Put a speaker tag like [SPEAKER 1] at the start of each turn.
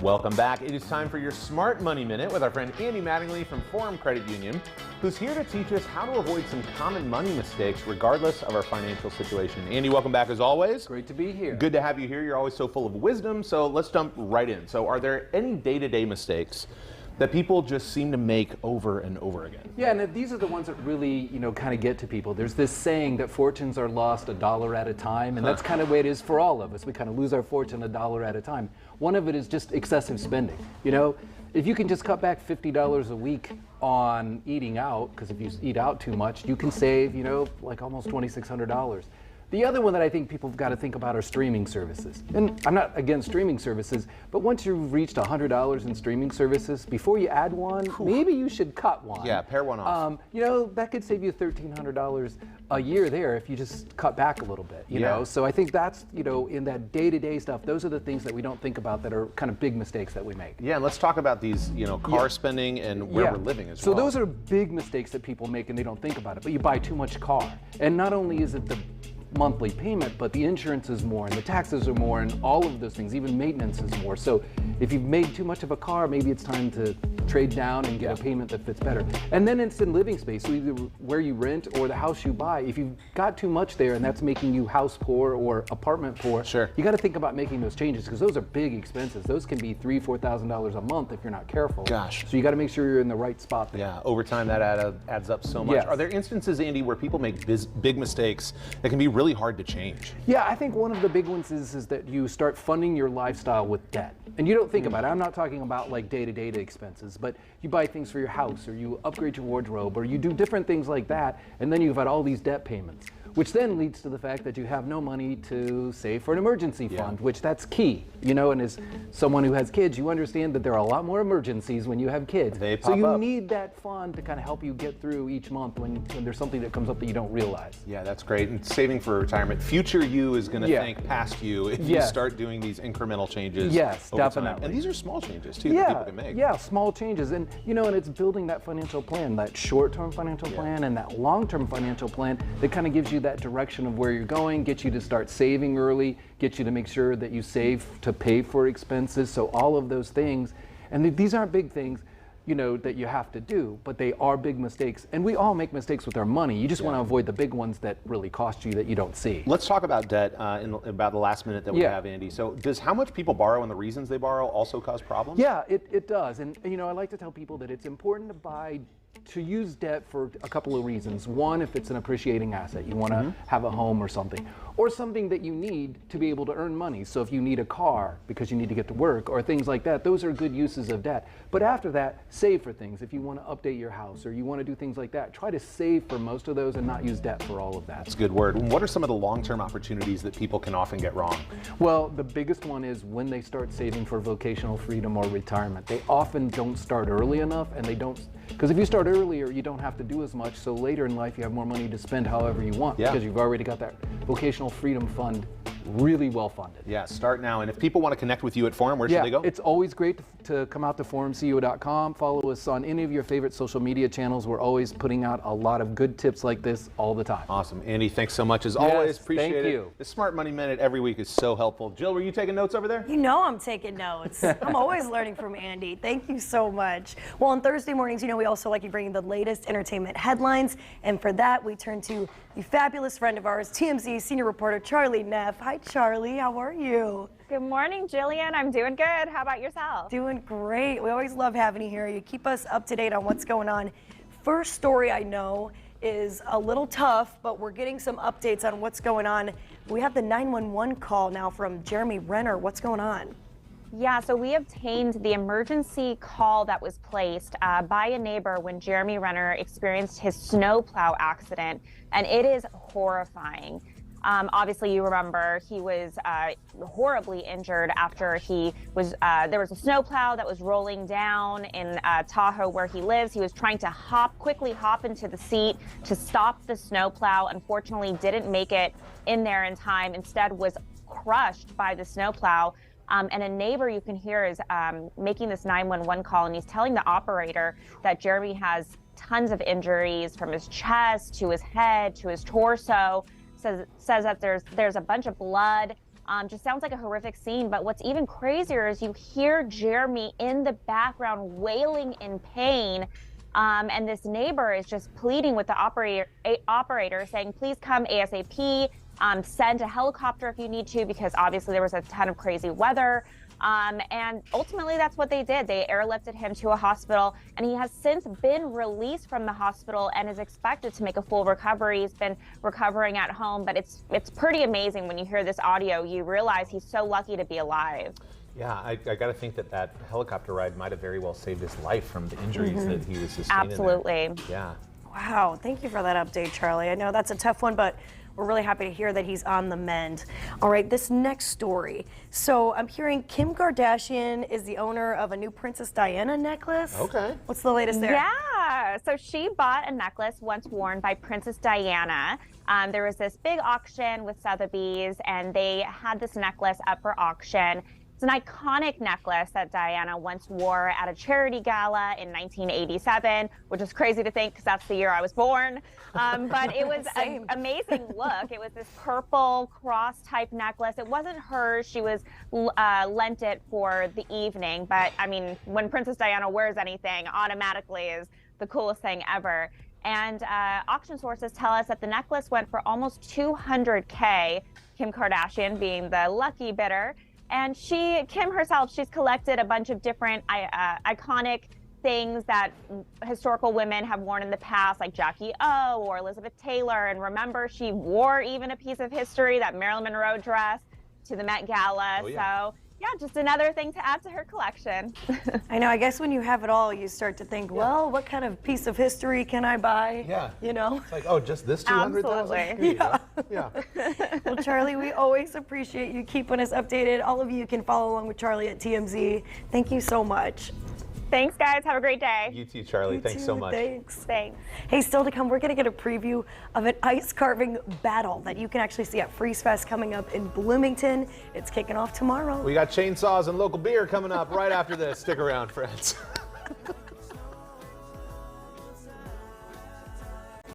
[SPEAKER 1] Welcome back. It is time for your Smart Money Minute with our friend Andy Mattingly from Forum Credit Union, who's here to teach us how to avoid some common money mistakes regardless of our financial situation. Andy, welcome back as always.
[SPEAKER 2] Great to be here.
[SPEAKER 1] Good to have you here. You're always so full of wisdom. So let's jump right in. So are there any day-to-day mistakes that people just seem to make over and over again?
[SPEAKER 2] Yeah, and these are the ones that really, kind of get to people. There's this saying that fortunes are lost $1 at a time, and that's kind of the way it is for all of us. We kind of lose our fortune $1 at a time. One of it is just excessive spending. If you can just cut back $50 a week on eating out, because if you eat out too much, you can save, like almost $2,600. The other one that I think people have got to think about are streaming services. And I'm not against streaming services, but once you've reached $100 in streaming services, before you add one, maybe you should cut one.
[SPEAKER 1] Yeah, pair one off.
[SPEAKER 2] That could save you $1,300 a year there if you just cut back a little bit, you know? So I think that's, in that day-to-day stuff, those are the things that we don't think about that are kind of big mistakes that we make.
[SPEAKER 1] Yeah, and let's talk about these, car spending and where we're living as well.
[SPEAKER 2] So those are big mistakes that people make and they don't think about it, but you buy too much car. And not only is it the monthly payment, but the insurance is more and the taxes are more and all of those things, even maintenance is more. So if you've made too much of a car, maybe it's time to trade down and get a payment that fits better. And then it's in living space, so either where you rent or the house you buy. If you've got too much there and that's making you house poor or apartment poor, you got to think about making those changes because those are big expenses. Those can be $3,000, $4,000 a month if you're not careful.
[SPEAKER 1] Gosh.
[SPEAKER 2] So you got to make sure you're in the right spot there.
[SPEAKER 1] Yeah, over time that adds up so much.
[SPEAKER 2] Yes.
[SPEAKER 1] Are there instances, Andy, where people make big mistakes that can be really hard to change?
[SPEAKER 2] Yeah, I think one of the big ones is that you start funding your lifestyle with debt. And you don't think about it. I'm not talking about like day-to-day expenses, but you buy things for your house or you upgrade your wardrobe or you do different things like that, and then you've got all these debt payments, which then leads to the fact that you have no money to save for an emergency fund, which that's key, and as someone who has kids, you understand that there are a lot more emergencies when you have kids.
[SPEAKER 1] They pop
[SPEAKER 2] so you
[SPEAKER 1] up.
[SPEAKER 2] need that fund to kind of help you get through each month when there's something that comes up that you don't realize.
[SPEAKER 1] Yeah, that's great. And saving for retirement, future you is going to thank past you if you start doing these incremental changes.
[SPEAKER 2] Yes,
[SPEAKER 1] over
[SPEAKER 2] definitely.
[SPEAKER 1] time. And these are small changes too that people can make.
[SPEAKER 2] Yeah, small changes. And and it's building that financial plan, that short-term financial plan and that long-term financial plan that kind of gives you that direction of where you're going, get you to start saving early, get you to make sure that you save to pay for expenses. So all of those things, and these aren't big things, that you have to do, but they are big mistakes. And we all make mistakes with our money. You just want to avoid the big ones that really cost you that you don't see.
[SPEAKER 1] Let's talk about debt in about the last minute that we have, Andy. So does how much people borrow and the reasons they borrow also cause problems?
[SPEAKER 2] Yeah, it does. And I like to tell people that it's important to use debt for a couple of reasons. One, if it's an appreciating asset, you want to have a home or something that you need to be able to earn money. So if you need a car because you need to get to work or things like that, those are good uses of debt. But after that, save for things. If you want to update your house or you want to do things like that, try to save for most of those and not use debt for all of that.
[SPEAKER 1] That's a good word. What are some of the long-term opportunities that people can often get wrong?
[SPEAKER 2] Well, the biggest one is when they start saving for vocational freedom or retirement. They often don't start early enough, and they don't, because if you start earlier, you don't have to do as much, so later in life you have more money to spend however you want because you've already got that vocational freedom fund really well funded.
[SPEAKER 1] Yeah, start now. And if people want to connect with you at Forum, where should they go?
[SPEAKER 2] It's always great to come out to forumco.com. Follow us on any of your favorite social media channels. We're always putting out a lot of good tips like this all the time.
[SPEAKER 1] Awesome. Andy, thanks so much as always. Appreciate it.
[SPEAKER 2] Thank you.
[SPEAKER 1] The Smart Money Minute every week is so helpful. Jill, were you taking notes over there?
[SPEAKER 3] I'm taking notes. I'm always learning from Andy. Thank you so much. Well, on Thursday mornings, we also like to bring you the latest entertainment headlines. And for that, we turn to the fabulous friend of ours, TMZ senior reporter Charlie Neff. Hi, Charlie. How are you?
[SPEAKER 4] Good morning, Jillian. I'm doing good. How about yourself?
[SPEAKER 3] Doing great. We always love having you here. You keep us up to date on what's going on. First story I know is a little tough, but we're getting some updates on what's going on. We have the 911 call now from Jeremy Renner. What's going on?
[SPEAKER 4] Yeah, so we obtained the emergency call that was placed by a neighbor when Jeremy Renner experienced his snowplow accident, and it is horrifying. Obviously, you remember he was horribly injured after he was, there was a snowplow that was rolling down in Tahoe where he lives. He was trying to quickly hop into the seat to stop the snowplow. Unfortunately, didn't make it in there in time. Instead, was crushed by the snowplow. And a neighbor you can hear is making this 911 call, and he's telling the operator that Jeremy has tons of injuries from his chest to his head to his torso. Says that there's a bunch of blood Just sounds like a horrific scene. But what's even crazier is you hear Jeremy in the background wailing in pain. And this neighbor is just pleading with the operator saying, please come ASAP, send a helicopter if you need to, because obviously there was a ton of crazy weather. And ultimately that's what they did. They airlifted him to a hospital, and he has since been released from the hospital and is expected to make a full recovery. He's been recovering at home, but it's pretty amazing when you hear this audio. You realize he's so lucky to be alive.
[SPEAKER 1] Yeah, I got to think that helicopter ride might have very well saved his life from the injuries that he was sustaining.
[SPEAKER 4] Absolutely.
[SPEAKER 1] Yeah.
[SPEAKER 3] Wow, thank you for that update, Charlie. I know that's a tough one, but we're really happy to hear that he's on the mend. All right, this next story. So I'm hearing Kim Kardashian is the owner of a new Princess Diana necklace.
[SPEAKER 1] Okay.
[SPEAKER 3] What's the latest there?
[SPEAKER 4] Yeah, so she bought a necklace once worn by Princess Diana. There was this big auction with Sotheby's, and they had this necklace up for auction. It's an iconic necklace that Diana once wore at a charity gala in 1987, which is crazy to think because that's the year I was born. But it was an amazing look. It was this purple cross type necklace. It wasn't hers. She was lent it for the evening. But I mean, when Princess Diana wears anything, automatically is the coolest thing ever. And auction sources tell us that the necklace went for almost $200K, Kim Kardashian being the lucky bidder. And Kim herself, she's collected a bunch of different iconic things that historical women have worn in the past, like Jackie O or Elizabeth Taylor. And remember, she wore even a piece of history, that Marilyn Monroe dress, to the Met Gala.
[SPEAKER 1] Oh, yeah.
[SPEAKER 4] So yeah, just another thing to add to her collection.
[SPEAKER 3] I know, I guess when you have it all, you start to think, well, what kind of piece of history can I buy?
[SPEAKER 1] Yeah.
[SPEAKER 3] You know?
[SPEAKER 1] It's like, oh, just this 200,000?
[SPEAKER 4] Absolutely.
[SPEAKER 1] Yeah.
[SPEAKER 3] Well, Charlie, we always appreciate you keeping us updated. All of you can follow along with Charlie at TMZ. Thank you so much.
[SPEAKER 4] Thanks, guys. Have a great day.
[SPEAKER 1] You too, Charlie. Thanks so much.
[SPEAKER 3] Thanks.
[SPEAKER 4] Thanks.
[SPEAKER 3] Hey, still to come, we're going to get a preview of an ice carving battle that you can actually see at Freeze Fest coming up in Bloomington. It's kicking off tomorrow.
[SPEAKER 1] We got chainsaws and local beer coming up right after this. Stick around, friends.